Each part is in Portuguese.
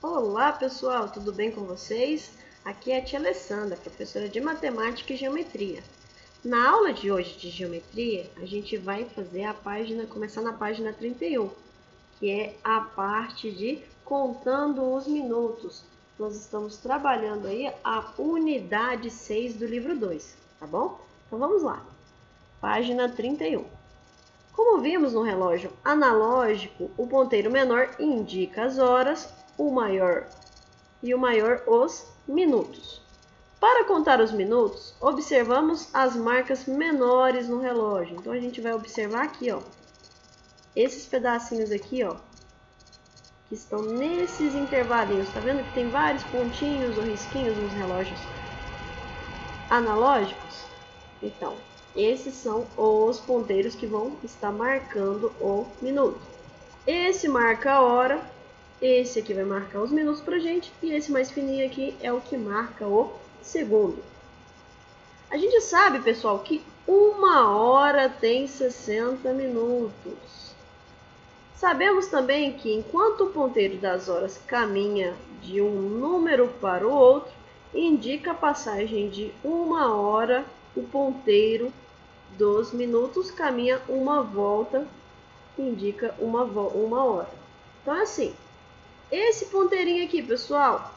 Olá pessoal, tudo bem com vocês? Aqui é a tia Alessandra, professora de Matemática e Geometria. Na aula de hoje de Geometria, a gente vai começar na página 31, que é a parte de contando os minutos. Nós estamos trabalhando aí a unidade 6 do livro 2, tá bom? Então vamos lá. Página 31. Como vimos no relógio analógico, o ponteiro menor indica as horas, o maior os minutos. Para contar os minutos, observamos as marcas menores no relógio. Então a gente vai observar aqui, ó, esses pedacinhos aqui, ó, que estão nesses intervalinhos. Tá vendo que tem vários pontinhos ou risquinhos nos relógios analógicos? Então, esses são os ponteiros que vão estar marcando o minuto. Esse marca a hora, esse aqui vai marcar os minutos pra gente, e esse mais fininho aqui é o que marca o segundo. A gente sabe, pessoal, que 1 hora tem 60 minutos. Sabemos também que enquanto o ponteiro das horas caminha de um número para o outro, indica a passagem de 1 hora, o ponteiro dos minutos caminha uma volta, indica uma hora. Então é assim, esse ponteirinho aqui, pessoal,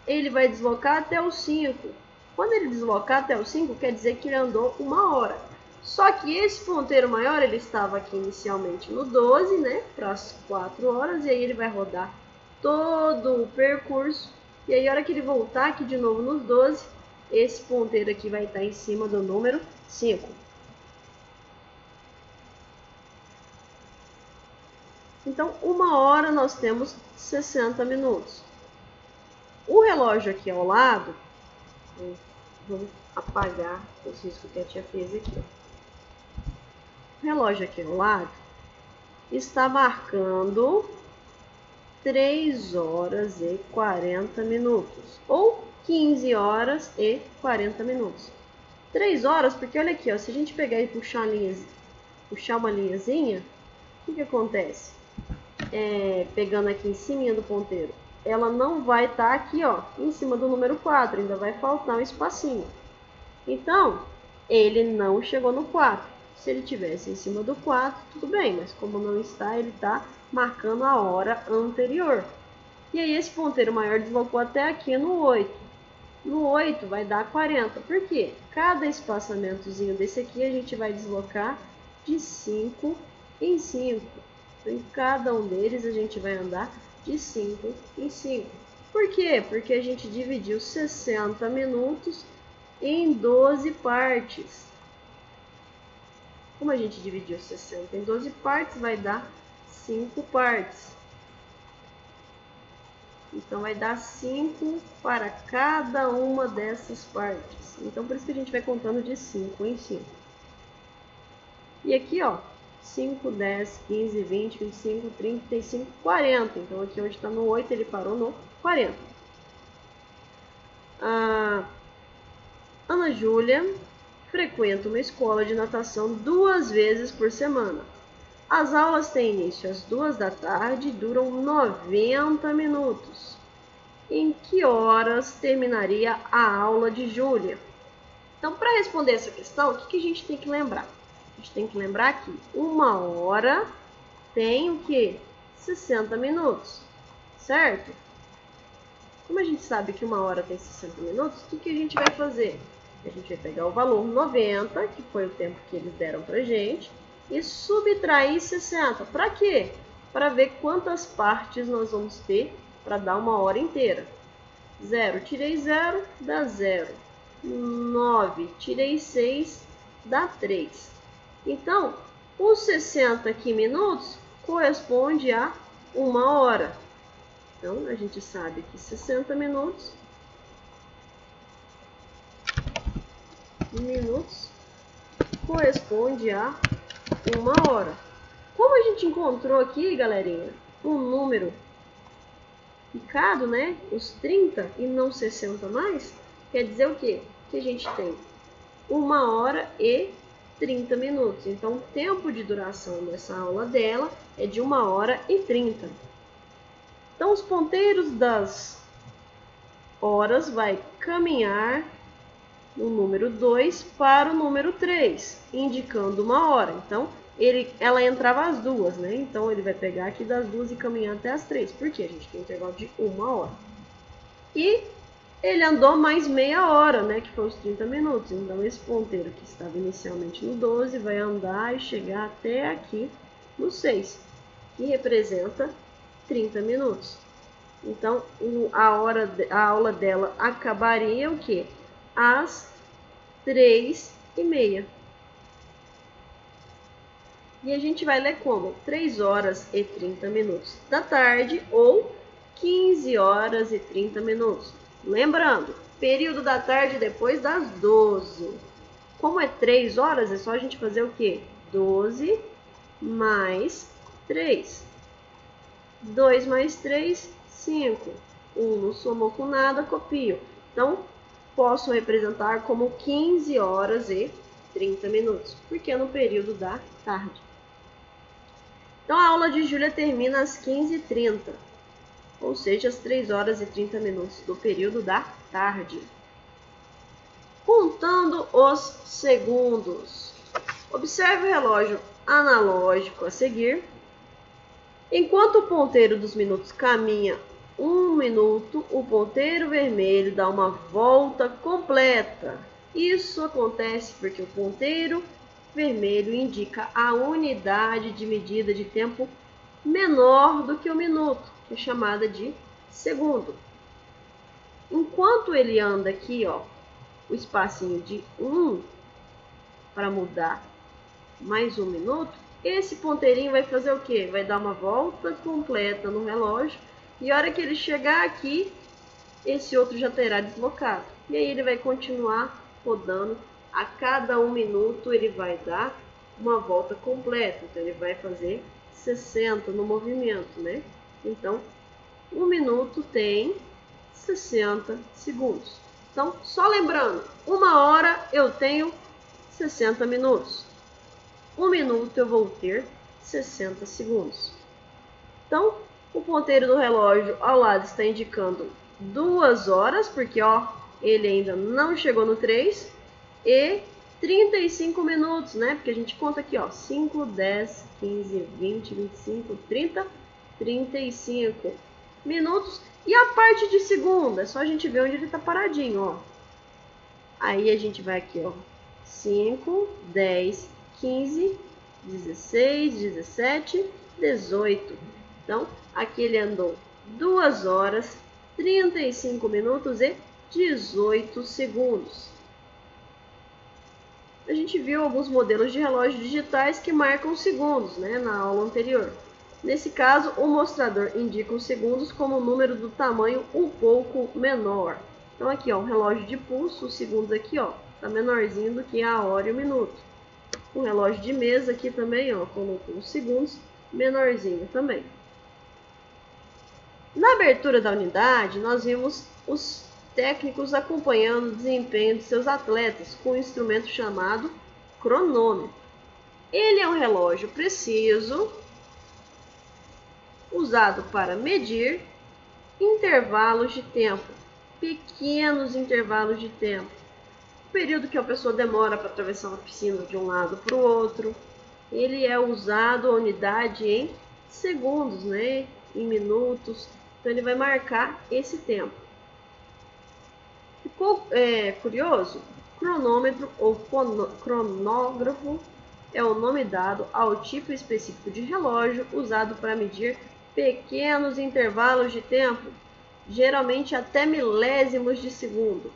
ele vai deslocar até o 5. Quando ele deslocar até o 5, quer dizer que ele andou 1 hora. Só que esse ponteiro maior, ele estava aqui inicialmente no 12, né, para as 4 horas, e aí ele vai rodar todo o percurso. E aí, a hora que ele voltar aqui de novo nos 12, esse ponteiro aqui vai estar em cima do número 5. Então, 1 hora nós temos 60 minutos. O relógio aqui ao lado, vamos apagar os riscos que a tia fez aqui. O relógio aqui ao lado está marcando 3 horas e 40 minutos, ou 15 horas e 40 minutos. 3 horas, porque olha aqui, ó, se a gente pegar e puxar uma linhazinha, o que acontece? Pegando aqui em cima do ponteiro, ela não vai estar aqui, ó, em cima do número 4, ainda vai faltar um espacinho. Então, ele não chegou no 4. Se ele tivesse em cima do 4, tudo bem, mas como não está, ele está marcando a hora anterior. E aí esse ponteiro maior deslocou até aqui no 8. No 8 vai dar 40. Por quê? Cada espaçamentozinho desse aqui a gente vai deslocar de 5 em 5. Em cada um deles a gente vai andar de 5 em 5. Por quê? Porque a gente dividiu 60 minutos em 12 partes. Como a gente dividiu 60 em 12 partes, vai dar 5 partes. Então, vai dar 5 para cada uma dessas partes. Então, por isso que a gente vai contando de 5 em 5. E aqui, ó, 5, 10, 15, 20, 25, 30, 35, 40. Então, aqui onde está no 8, ele parou no 40. Ana Júlia frequenta uma escola de natação 2 vezes por semana. As aulas têm início às 2 da tarde e duram 90 minutos. Em que horas terminaria a aula de Júlia? Então, para responder essa questão, o que a gente tem que lembrar? A gente tem que lembrar que 1 hora tem o quê? 60 minutos, certo? Como a gente sabe que 1 hora tem 60 minutos, o que a gente vai fazer? A gente vai pegar o valor 90, que foi o tempo que eles deram pra gente, e subtrair 60. Para quê? Para ver quantas partes nós vamos ter para dar 1 hora inteira. 0, tirei 0, dá 0. 9, tirei 6, dá 3. Então, os 60 aqui minutos corresponde a 1 hora. Então, a gente sabe que 60 minutos corresponde a 1 hora. Como a gente encontrou aqui, galerinha, um número picado, né? Os 30 e não 60 mais, quer dizer o quê? Que a gente tem 1 hora e 30 minutos. Então, o tempo de duração dessa aula dela é de 1 hora e 30. Então, os ponteiros das horas vai caminhar no número 2 para o número 3, indicando uma hora. Então, ela entrava às 2, né? Então, ele vai pegar aqui das 2 e caminhar até as 3, porque a gente tem um intervalo de 1 hora. E ele andou mais meia hora, né? Que foi os 30 minutos. Então, esse ponteiro que estava inicialmente no 12 vai andar e chegar até aqui no 6, que representa 30 minutos. Então, a aula dela acabaria o quê? Às 3h30. E a gente vai ler como 3 horas e 30 minutos da tarde ou 15 horas e 30 minutos. Lembrando, período da tarde depois das 12. Como é 3 horas, é só a gente fazer o quê? 12 mais 3. 2 mais 3, 5. 1 não somou com nada, copio. Então, posso representar como 15 horas e 30 minutos, porque é no período da tarde. Então, a aula de Júlia termina às 15h30, ou seja, às 3 horas e 30 minutos do período da tarde. Contando os segundos. Observe o relógio analógico a seguir. Enquanto o ponteiro dos minutos caminha 1 minuto, o ponteiro vermelho dá uma volta completa. Isso acontece porque o ponteiro vermelho indica a unidade de medida de tempo menor do que o minuto, que é chamada de segundo. Enquanto ele anda aqui, ó, o espacinho de 1 para mudar mais 1 minuto, esse ponteirinho vai fazer o quê? Vai dar uma volta completa no relógio e a hora que ele chegar aqui, esse outro já terá deslocado. E aí ele vai continuar rodando. A cada 1 minuto ele vai dar uma volta completa. Então ele vai fazer 60 no movimento, né? Então, 1 minuto tem 60 segundos. Então, só lembrando, 1 hora eu tenho 60 minutos. 1 minuto eu vou ter 60 segundos. Então, o ponteiro do relógio ao lado está indicando 2 horas, porque ó, ele ainda não chegou no 3, e 35 minutos, né? Porque a gente conta aqui, ó, 5, 10, 15, 20, 25, 30, 35 minutos. E a parte de segundo, é só a gente ver onde ele está paradinho, ó. Aí a gente vai aqui, ó, 5, 10, 15, 16, 17, 18. Então, aqui ele andou 2 horas, 35 minutos e 18 segundos. A gente viu alguns modelos de relógios digitais que marcam segundos, né, na aula anterior. Nesse caso, o mostrador indica os segundos como um número do tamanho um pouco menor. Então aqui, ó, um relógio de pulso, os segundos aqui, ó, tá menorzinho do que a hora e o minuto. Um relógio de mesa aqui também, ó, com os segundos, menorzinho também. Na abertura da unidade, nós vimos os técnicos acompanhando o desempenho de seus atletas com um instrumento chamado cronômetro. Ele é um relógio preciso, usado para medir intervalos de tempo, pequenos intervalos de tempo. O período que a pessoa demora para atravessar uma piscina de um lado para o outro. Ele é usado a unidade em segundos, né? Em minutos. Então ele vai marcar esse tempo. Ficou curioso? Cronômetro ou cronógrafo é o nome dado ao tipo específico de relógio usado para medir pequenos intervalos de tempo, geralmente até milésimos de segundo.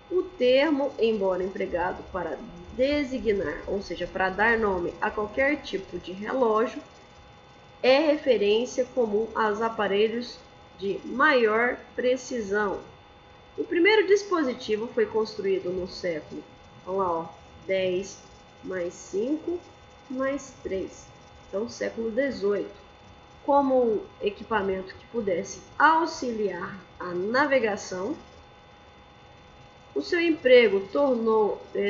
O termo, embora empregado para designar, ou seja, para dar nome a qualquer tipo de relógio, é referência comum aos aparelhos de maior precisão. O primeiro dispositivo foi construído no século, olha lá, ó, 10 mais 5 mais 3, então século 18, como um equipamento que pudesse auxiliar a navegação. O seu emprego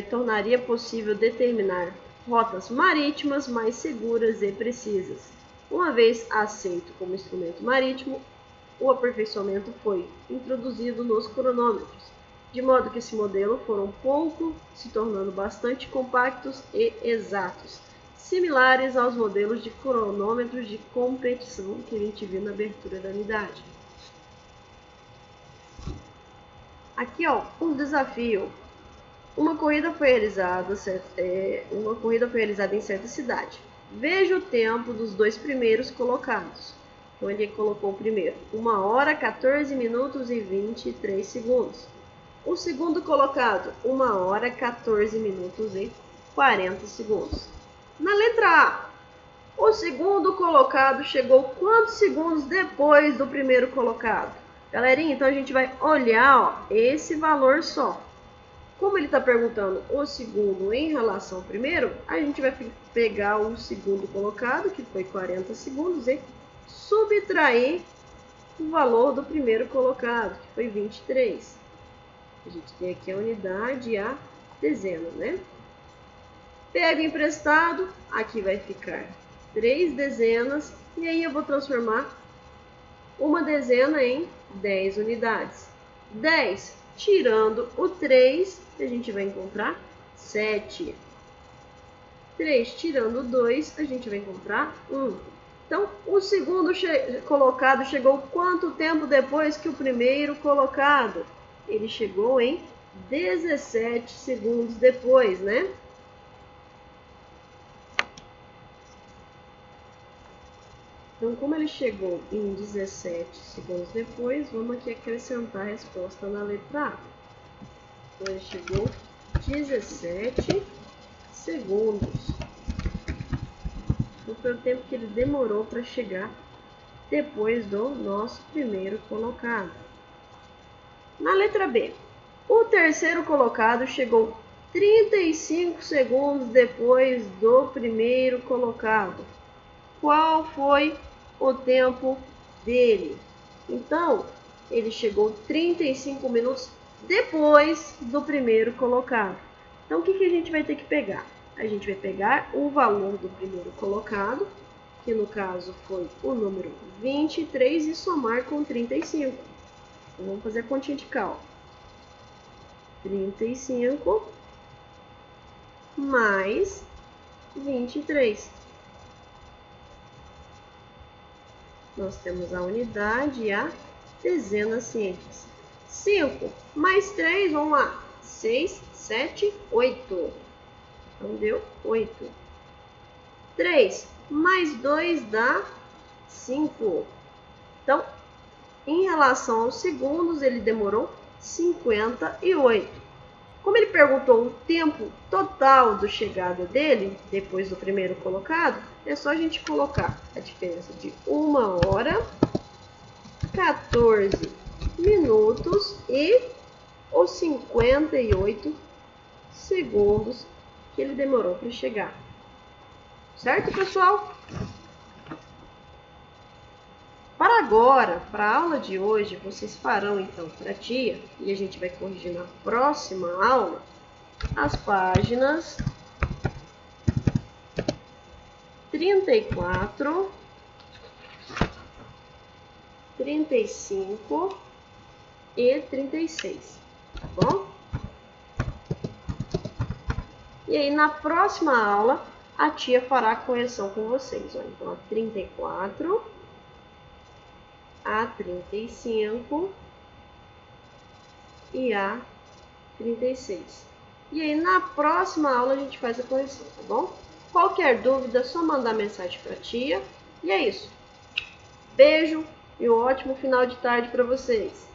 tornaria possível determinar rotas marítimas mais seguras e precisas. Uma vez aceito como instrumento marítimo, o aperfeiçoamento foi introduzido nos cronômetros, de modo que esse modelo foram pouco se tornando bastante compactos e exatos, similares aos modelos de cronômetros de competição que a gente viu na abertura da unidade. Aqui, ó, um desafio. Uma corrida foi realizada em certa cidade. Veja o tempo dos dois primeiros colocados. Então, ele colocou o primeiro, 1 hora, 14 minutos e 23 segundos. O segundo colocado, 1 hora, 14 minutos e 40 segundos. Na letra A, o segundo colocado chegou quantos segundos depois do primeiro colocado? Galerinha, então a gente vai olhar, ó, esse valor só. Como ele está perguntando o segundo em relação ao primeiro, a gente vai pegar o segundo colocado, que foi 40 segundos, e subtrair o valor do primeiro colocado, que foi 23. A gente tem aqui a unidade e a dezena, né? Pego emprestado, aqui vai ficar 3 dezenas, e aí eu vou transformar uma dezena em 10 unidades. 10 tirando o 3, a gente vai encontrar 7. 3 tirando o 2, a gente vai encontrar 1. Então, o segundo colocado chegou quanto tempo depois que o primeiro colocado? Ele chegou em 17 segundos depois, né? Então, como ele chegou em 17 segundos depois, vamos aqui acrescentar a resposta na letra A. Então, ele chegou 17 segundos. Então, foi o tempo que ele demorou para chegar depois do nosso primeiro colocado. Na letra B, o terceiro colocado chegou 35 segundos depois do primeiro colocado. Qual foi o tempo dele? Então, ele chegou 35 minutos depois do primeiro colocado. Então, o que a gente vai ter que pegar? A gente vai pegar o valor do primeiro colocado, que no caso foi o número 23, e somar com 35. Então, vamos fazer a continha de cálculo. 35 mais 23. Nós temos a unidade e a dezena simples. 5 mais 3, vamos lá. 6, 7, 8. Então, deu 8. 3 mais 2 dá 5. Então, em relação aos segundos, ele demorou 58. Como ele perguntou o tempo total de chegada dele, depois do primeiro colocado, é só a gente colocar a diferença de 1 hora, 14 minutos e os 58 segundos que ele demorou para chegar. Certo, pessoal? Para agora, para a aula de hoje, vocês farão então para a tia, e a gente vai corrigir na próxima aula, as páginas 34, 35 e 36, tá bom? E aí, na próxima aula, a tia fará a correção com vocês. Ó. Então, a 34, a 35 e a 36. E aí, na próxima aula, a gente faz a correção, tá bom? Qualquer dúvida, é só mandar mensagem para a tia. E é isso. Beijo e um ótimo final de tarde para vocês.